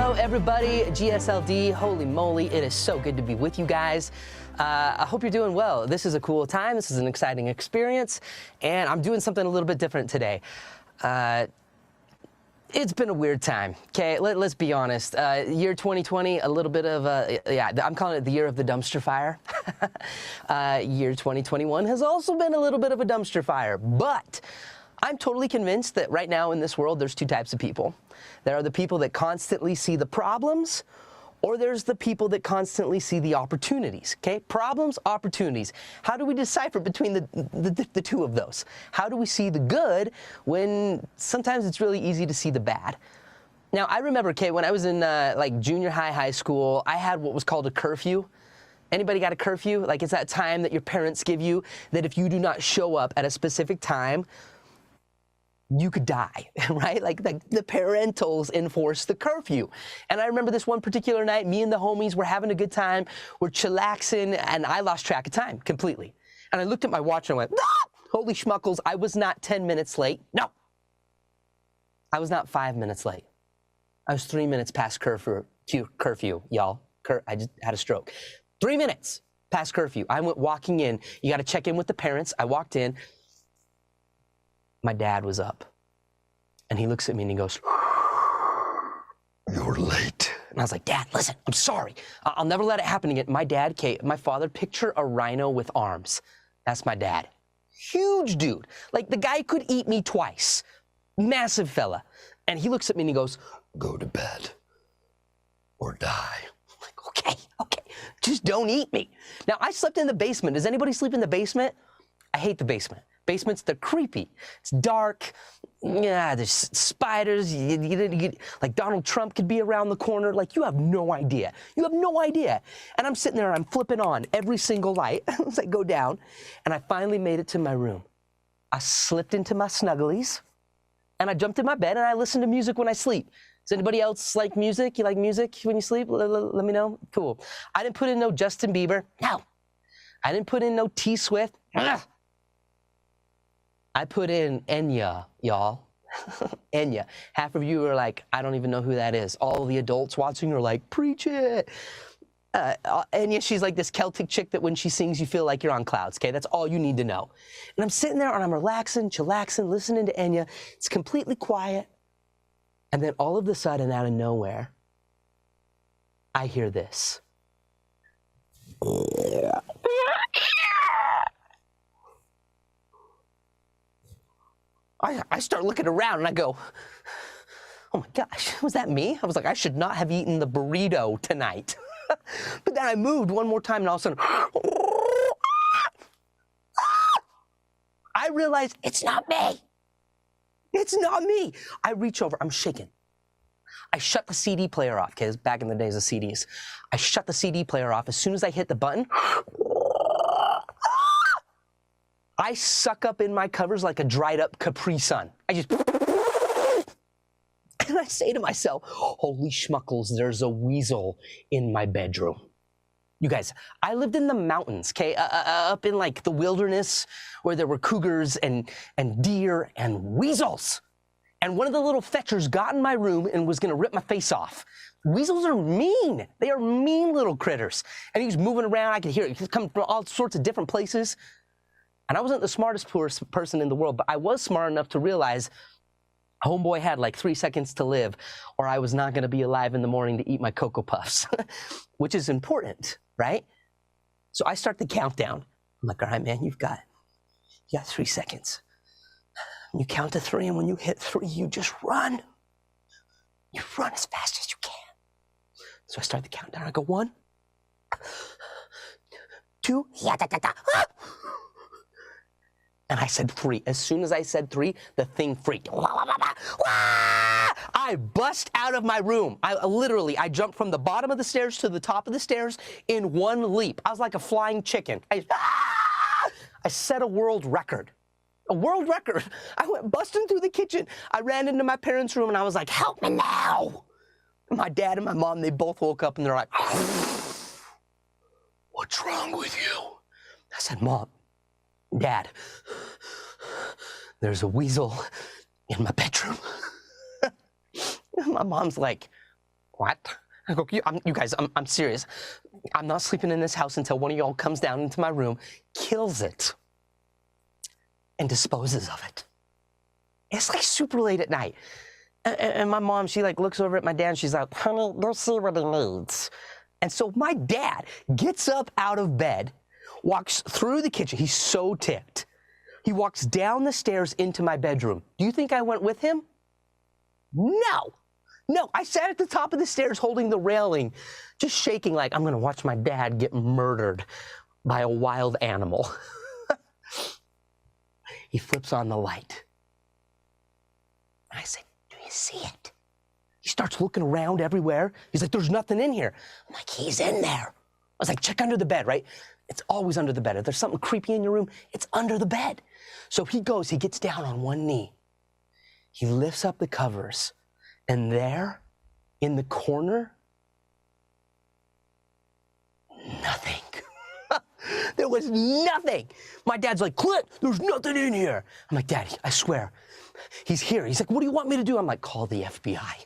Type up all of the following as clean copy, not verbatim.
Hello, everybody. GSLD. Holy moly, it is so good to be with you guys. I hope you're doing well. This is a cool time. This is an exciting experience, and I'm doing something a little bit different today. It's been a weird time, okay? Let's be honest. Year 2020, a little bit of I'm calling it the year of the dumpster fire. Year 2021 has also been a little bit of a dumpster fire, but I'm totally convinced that right now in this world, there's two types of people. There are the people that constantly see the problems, or there's the people that constantly see the opportunities, okay? Problems, opportunities. How do we decipher between the two of those? How do we see the good when sometimes it's really easy to see the bad? Now, I remember, okay, when I was in like junior high school, I had what was called a curfew. Anybody got a curfew? Like, it's that time that your parents give you that if you do not show up at a specific time, you could die, right? Like the parentals enforce the curfew. And I remember this one particular night, me and the homies were having a good time, we're chillaxing, and I lost track of time completely. And I looked at my watch and I went, ah! Holy schmuckles, I was not 10 minutes late. No, I was not 5 minutes late. I was 3 minutes past curfew, y'all. I just had a stroke. 3 minutes past curfew. I went walking in. You got to check in with the parents. I walked in. My dad was up, and he looks at me and he goes, "You're late." And I was like, "Dad, listen, I'm sorry. I'll never let it happen again." My dad, my father, picture a rhino with arms. That's my dad. Huge dude. Like, the guy could eat me twice. Massive fella. And he looks at me and he goes, "Go to bed or die." I'm like, okay, just don't eat me. Now, I slept in the basement. Does anybody sleep in the basement? I hate the basement. Basements, they're creepy. It's dark. Yeah, there's spiders. Like Donald Trump could be around the corner. Like, you have no idea. You have no idea. And I'm sitting there and I'm flipping on every single light as I go down. And I finally made it to my room. I slipped into my snugglies and I jumped in my bed and I listen to music when I sleep. Does anybody else like music? You like music when you sleep? Let me know. Cool. I didn't put in no Justin Bieber. No. I didn't put in no T Swift. Ugh. I put in Enya, y'all. Enya. Half of you are like, I don't even know who that is. All the adults watching are like, preach it. Enya, she's like this Celtic chick that when she sings, you feel like you're on clouds, okay? That's all you need to know. And I'm sitting there and I'm relaxing, chillaxing, listening to Enya. It's completely quiet. And then all of a sudden, out of nowhere, I hear this. I start looking around and I go, oh my gosh, was that me? I was like, I should not have eaten the burrito tonight. But then I moved one more time and all of a sudden, I realized it's not me. It's not me. I reach over, I'm shaking. I shut the CD player off, because back in the days of CDs. I shut the CD player off. As soon as I hit the button, I suck up in my covers like a dried up Capri Sun. I just, and I say to myself, holy schmuckles, there's a weasel in my bedroom. You guys, I lived in the mountains, okay, up in like the wilderness where there were cougars and deer and weasels. And one of the little fetchers got in my room and was gonna rip my face off. Weasels are mean. They are mean little critters. And he was moving around. I could hear it. He was coming from all sorts of different places. And I wasn't the smartest person in the world, but I was smart enough to realize homeboy had like 3 seconds to live, or I was not going to be alive in the morning to eat my Cocoa Puffs, which is important, right? So I start the countdown. I'm like, all right, man, you got 3 seconds. You count to 3, and when you hit 3, you just run. You run as fast as you can. So I start the countdown. I go 1, 2, and I said 3. As soon as I said 3, the thing freaked. I bust out of my room. I jumped from the bottom of the stairs to the top of the stairs in one leap. I was like a flying chicken. I set a world record. A world record. I went busting through the kitchen. I ran into my parents' room and I was like, help me now. And my dad and my mom, they both woke up and they're like, what's wrong with you? I said, Mom, Dad, there's a weasel in my bedroom. My mom's like, what? I go, you guys, I'm serious. I'm not sleeping in this house until one of y'all comes down into my room, kills it, and disposes of it. It's like super late at night. And my mom, she like looks over at my dad and she's like, honey, go see what he needs. And so my dad gets up out of bed, walks through the kitchen. He's so ticked. He walks down the stairs into my bedroom. Do you think I went with him? No. No, I sat at the top of the stairs holding the railing, just shaking like I'm going to watch my dad get murdered by a wild animal. He flips on the light. And I said, do you see it? He starts looking around everywhere. He's like, there's nothing in here. I'm like, he's in there. I was like, check under the bed, right? It's always under the bed. If there's something creepy in your room, it's under the bed. So he gets down on one knee. He lifts up the covers. And there, in the corner, nothing. There was nothing. My dad's like, Clint, there's nothing in here. I'm like, Daddy, I swear, he's here. He's like, what do you want me to do? I'm like, call the FBI.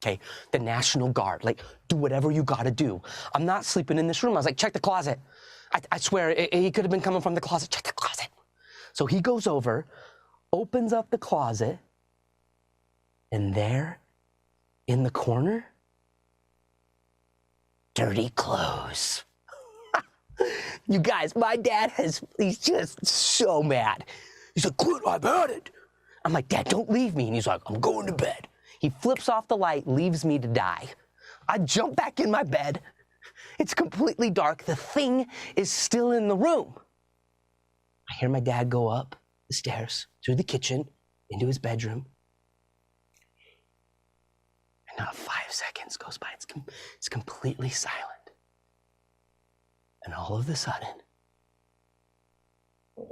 Okay, the National Guard. Like, do whatever you gotta do. I'm not sleeping in this room. I was like, check the closet. I swear, he could have been coming from the closet. Check the closet. So he goes over, opens up the closet, and there, in the corner, dirty clothes. You guys, my dad he's just so mad. He's like, Clint, I've had it. I'm like, Dad, don't leave me. And he's like, I'm going to bed. He flips off the light, leaves me to die. I jump back in my bed. It's completely dark. The thing is still in the room. I hear my dad go up the stairs, through the kitchen, into his bedroom. And not 5 seconds goes by. It's completely silent. And all of a sudden, he's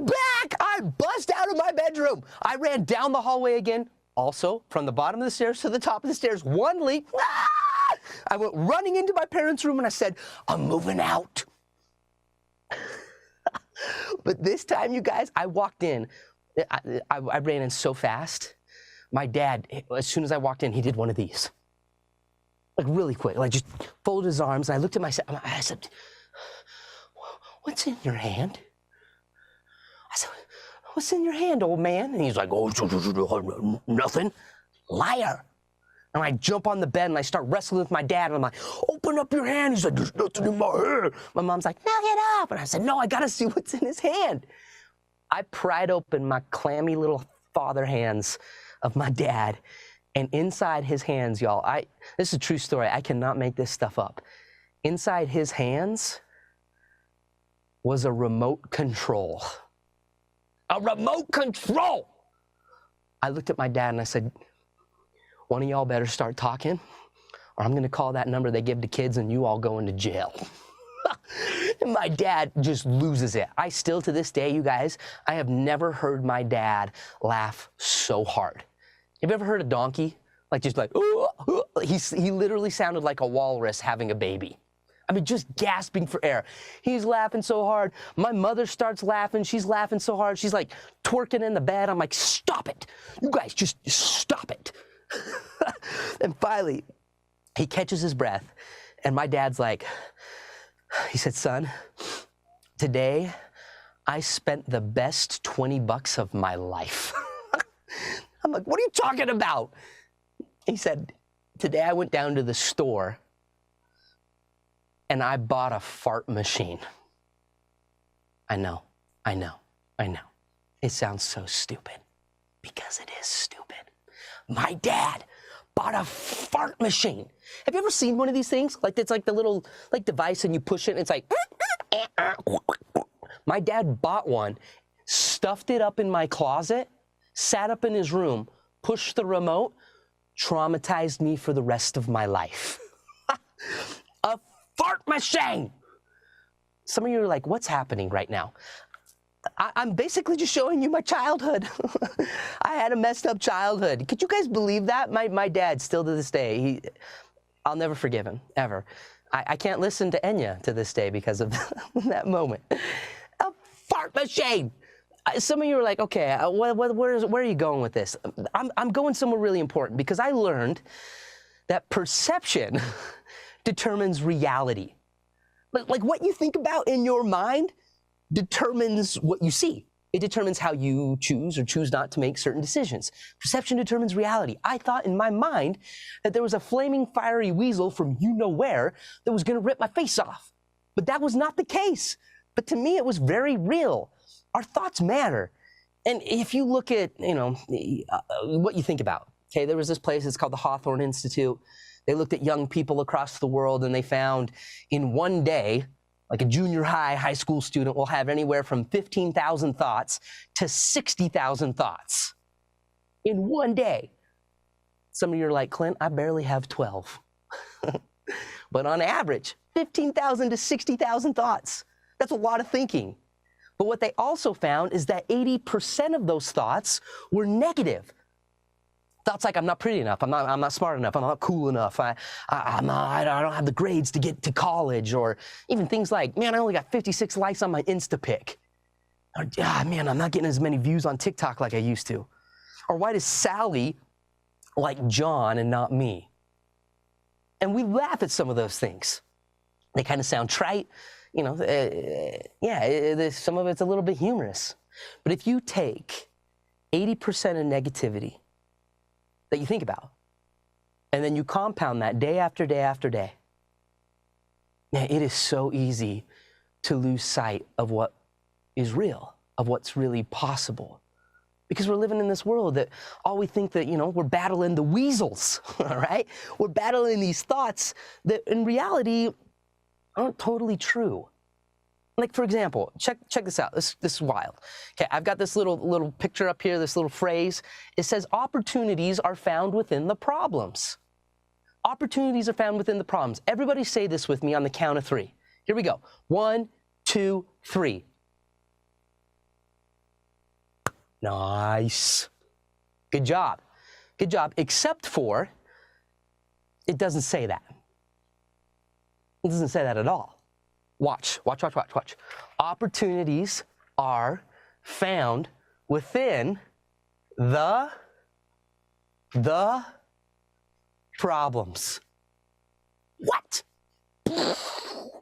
back! I bust out of my bedroom. I ran down the hallway again, also from the bottom of the stairs to the top of the stairs, one leap. I went running into my parents' room and I said, I'm moving out. But this time, you guys, I walked in. I ran in so fast. My dad, as soon as I walked in, he did one of these. Like really quick, like just folded his arms. And I looked at myself, I said, what's in your hand? I said, what's in your hand, old man? And he's like, oh, nothing. Liar. And I jump on the bed and I start wrestling with my dad. And I'm like, open up your hand. He's like, there's nothing in my hand. My mom's like, knock it up. And I said, no, I got to see what's in his hand. I pried open my clammy little father hands of my dad. And inside his hands, y'all, this is a true story. I cannot make this stuff up. Inside his hands was a remote control. A remote control! I looked at my dad and I said, one of y'all better start talking, or I'm going to call that number they give to kids and you all go into jail. And my dad just loses it. I still, to this day, you guys, I have never heard my dad laugh so hard. Have you ever heard a donkey? Like just like, he literally sounded like a walrus having a baby. I mean, just gasping for air. He's laughing so hard. My mother starts laughing. She's laughing so hard. She's like twerking in the bed. I'm like, stop it. You guys just stop it. And finally, he catches his breath. And my dad's like, he said, son, today I spent the best $20 of my life. I'm like, what are you talking about? He said, today I went down to the store and I bought a fart machine. I know. It sounds so stupid because it is stupid. My dad bought a fart machine. Have you ever seen one of these things? Like it's like the little like device and you push it and it's like, my dad bought one, stuffed it up in my closet, sat up in his room, pushed the remote, traumatized me for the rest of my life. A fart machine! Some of you are like, what's happening right now? I'm basically just showing you my childhood. I had a messed up childhood. Could you guys believe that? My dad, still to this day, I'll never forgive him, ever. I can't listen to Enya to this day because of that moment. A fart machine! Some of you are like, okay, where are you going with this? I'm going somewhere really important because I learned that perception determines reality. Like what you think about in your mind determines what you see. It determines how you choose or choose not to make certain decisions. Perception determines reality. I thought in my mind that there was a flaming fiery weasel from you-know-where that was going to rip my face off. But that was not the case. But to me, it was very real. Our thoughts matter. And if you look at, what you think about, okay, there was this place, it's called the Hawthorne Institute. They looked at young people across the world and they found in one day, like a junior high school student will have anywhere from 15,000 thoughts to 60,000 thoughts in one day. Some of you are like, Clint, I barely have 12. But on average, 15,000 to 60,000 thoughts. That's a lot of thinking. But what they also found is that 80% of those thoughts were negative. Thoughts like, I'm not pretty enough, I'm not smart enough, I'm not cool enough, I don't have the grades to get to college, or even things like, man, I only got 56 likes on my Insta pic. Or, man, I'm not getting as many views on TikTok like I used to. Or why does Sally like John and not me? And we laugh at some of those things. They kind of sound trite, some of it's a little bit humorous. But if you take 80% of negativity that you think about, and then you compound that day after day after day, man, it is so easy to lose sight of what is real, of what's really possible. Because we're living in this world that all we think that, we're battling the weasels, all right? We're battling these thoughts that in reality aren't totally true. Like, for example, check this out. This is wild. Okay, I've got this little picture up here, this little phrase. It says, opportunities are found within the problems. Opportunities are found within the problems. Everybody say this with me on the count of 3. Here we go. 1, 2, 3. Nice. Good job. Good job, except for it doesn't say that. It doesn't say that at all. Watch. Opportunities are found within the problems. What?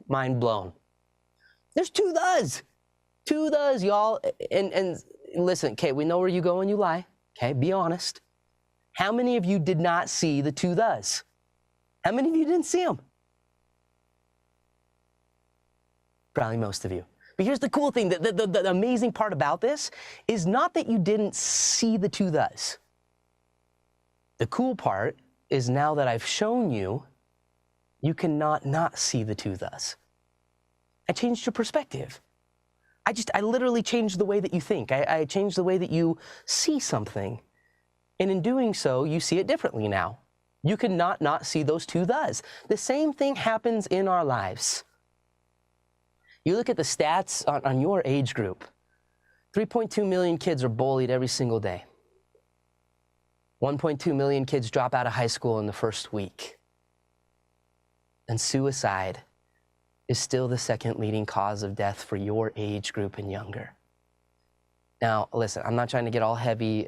Mind blown. There's 2 thes. 2 thes, y'all. And listen, okay, we know where you go when you lie. Okay, be honest. How many of you did not see the 2 thes? How many of you didn't see them? Probably most of you. But here's the cool thing, the amazing part about this is not that you didn't see the 2 thes. The cool part is now that I've shown you, you cannot not see the 2 thes. I changed your perspective. I literally changed the way that you think. I changed the way that you see something. And in doing so, you see it differently now. You cannot not see those 2 thes. The same thing happens in our lives. You look at the stats on your age group. 3.2 million kids are bullied every single day. 1.2 million kids drop out of high school in the first week. And suicide is still the 2nd leading cause of death for your age group and younger. Now, listen, I'm not trying to get all heavy,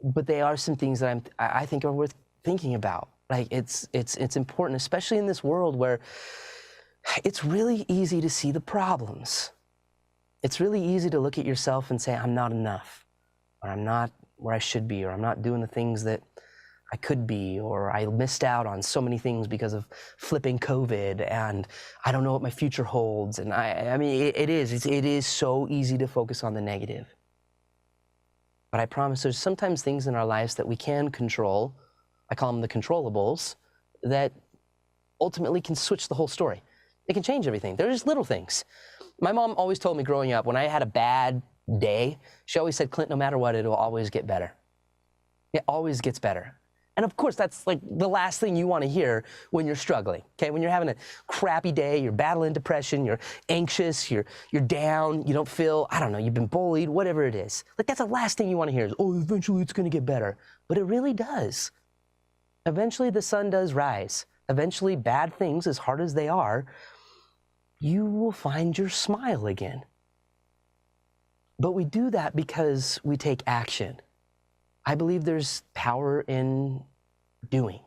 but they are some things that I think are worth thinking about. Like, it's important, especially in this world where it's really easy to see the problems. It's really easy to look at yourself and say, I'm not enough, or I'm not where I should be, or I'm not doing the things that I could be, or I missed out on so many things because of flipping COVID, and I don't know what my future holds. And it is so easy to focus on the negative. But I promise there's sometimes things in our lives that we can control. I call them the controllables, that ultimately can switch the whole story. They can change everything. They're just little things. My mom always told me growing up, when I had a bad day, she always said, Clint, no matter what, it'll always get better. It always gets better. And of course, that's like the last thing you want to hear when you're struggling, okay? When you're having a crappy day, you're battling depression, you're anxious, you're down, you don't feel, I don't know, you've been bullied, whatever it is. Like, that's the last thing you want to hear is, oh, eventually it's going to get better. But it really does. Eventually the sun does rise. Eventually bad things, as hard as they are, you will find your smile again. But we do that because we take action. I believe there's power in doing.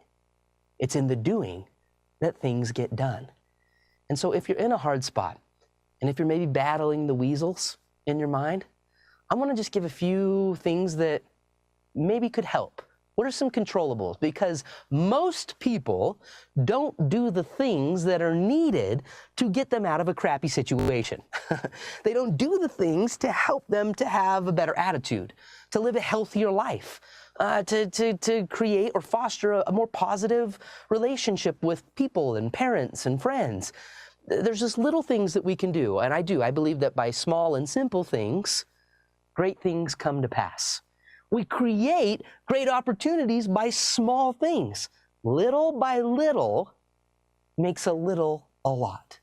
It's in the doing that things get done. And so if you're in a hard spot, and if you're maybe battling the weasels in your mind, I want to just give a few things that maybe could help. What are some controllables? Because most people don't do the things that are needed to get them out of a crappy situation. They don't do the things to help them to have a better attitude, to live a healthier life, to create or foster a more positive relationship with people and parents and friends. There's just little things that we can do, and I believe that by small and simple things, great things come to pass. We create great opportunities by small things. Little by little makes a little a lot.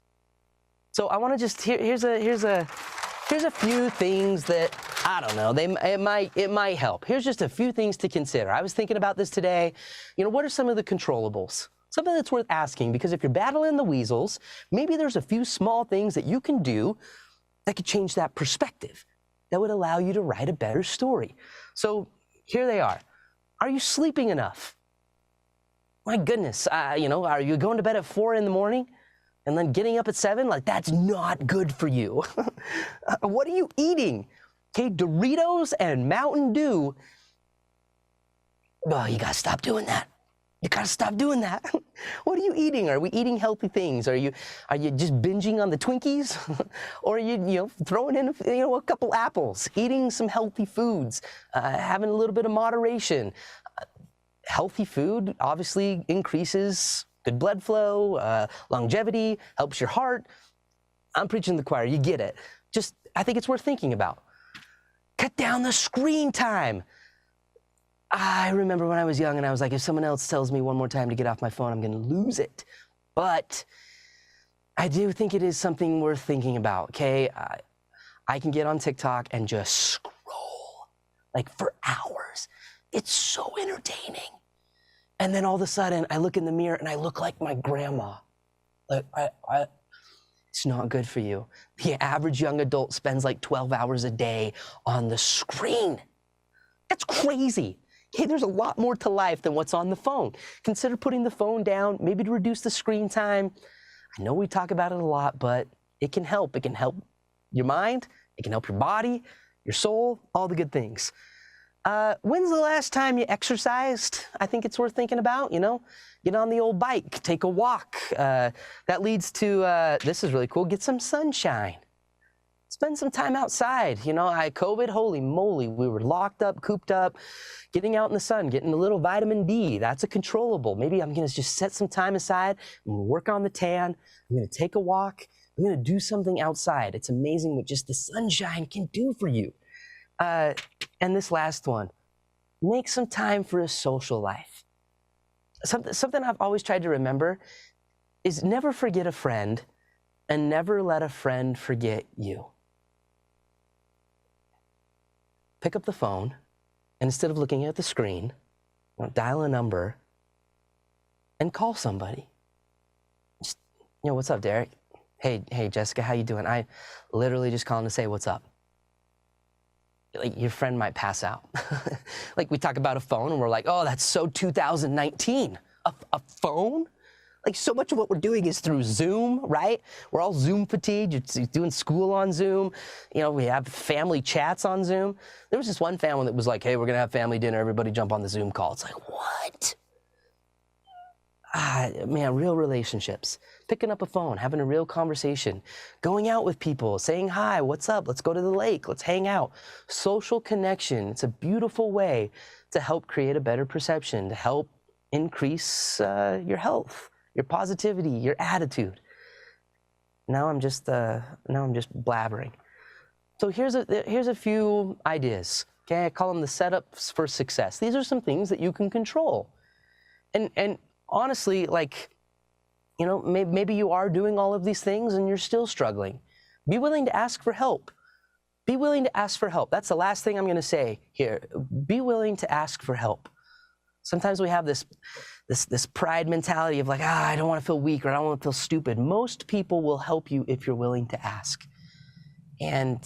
So I want to just here's a few things that I don't know. It might help. Here's just a few things to consider. I was thinking about this today. What are some of the controllables? Something that's worth asking, because if you're battling the weasels, maybe there's a few small things that you can do that could change that perspective, that would allow you to write a better story. So here they are. Are you sleeping enough? My goodness, are you going to bed at 4 in the morning and then getting up at 7? Like, that's not good for you. What are you eating? Okay, Doritos and Mountain Dew. Oh, you gotta stop doing that. You gotta stop doing that. What are you eating? Are we eating healthy things? Are you just binging on the Twinkies? Or are you throwing in a couple apples, eating some healthy foods, having a little bit of moderation? Healthy food obviously increases good blood flow, longevity, helps your heart. I'm preaching to the choir, you get it. I think it's worth thinking about. Cut down the screen time. I remember when I was young and I was like, if someone else tells me one more time to get off my phone, I'm going to lose it. But I do think it is something worth thinking about, okay? I can get on TikTok and just scroll like for hours. It's so entertaining. And then all of a sudden I look in the mirror and I look like my grandma. Like it's not good for you. The average young adult spends like 12 hours a day on the screen. That's crazy. Okay, there's a lot more to life than what's on the phone. Consider putting the phone down, maybe to reduce the screen time. I know we talk about it a lot, but it can help. It can help your mind. It can help your body, your soul, all the good things. When's the last time you exercised? I think it's worth thinking about, Get on the old bike, take a walk. That leads to, this is really cool, get some sunshine. Spend some time outside. COVID, holy moly, we were locked up, cooped up, getting out in the sun, getting a little vitamin D. That's a controllable. Maybe I'm going to just set some time aside and work on the tan. I'm going to take a walk. I'm going to do something outside. It's amazing what just the sunshine can do for you. And this last one, make some time for a social life. Something I've always tried to remember is never forget a friend and never let a friend forget you. Pick up the phone, and instead of looking at the screen, dial a number and call somebody. Just, what's up, Derek? Hey, Jessica, how you doing? I literally just calling to say what's up. Like, your friend might pass out. Like, we talk about a phone, and we're like, oh, that's so 2019. A phone? Like, so much of what we're doing is through Zoom, right? We're all Zoom fatigued. You're doing school on Zoom. We have family chats on Zoom. There was this one family that was like, hey, we're going to have family dinner. Everybody jump on the Zoom call. It's like, what? Man, real relationships. Picking up a phone, having a real conversation, going out with people, saying hi, what's up? Let's go to the lake. Let's hang out. Social connection. It's a beautiful way to help create a better perception, to help increase your health, your positivity, your attitude. Now I'm just blabbering. So here's a few ideas. Okay, I call them the setups for success. These are some things that you can control. And honestly, maybe you are doing all of these things and you're still struggling. Be willing to ask for help. Be willing to ask for help. That's the last thing I'm going to say here. Be willing to ask for help. Sometimes we have this pride mentality of like, I don't want to feel weak or I don't want to feel stupid. Most people will help you if you're willing to ask. And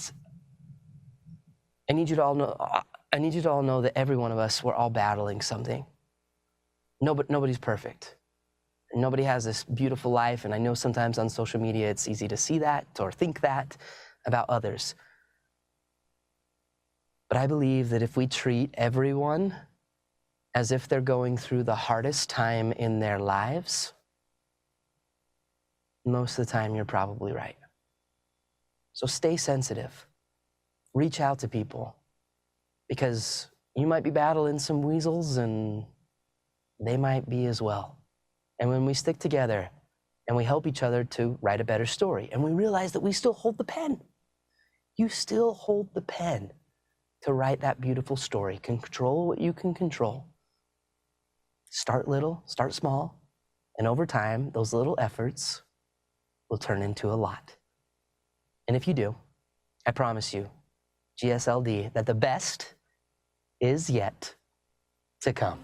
I need you to all know that every one of us, we're all battling something. Nobody's perfect. Nobody has this beautiful life, and I know sometimes on social media it's easy to see that or think that about others. But I believe that if we treat everyone as if they're going through the hardest time in their lives, most of the time you're probably right. So stay sensitive. Reach out to people, because you might be battling some weasels and they might be as well. And when we stick together and we help each other to write a better story, and we realize that we still hold the pen, you still hold the pen to write that beautiful story. Control what you can control. Start little, start small, and over time, those little efforts will turn into a lot. And if you do, I promise you, GSLD, that the best is yet to come.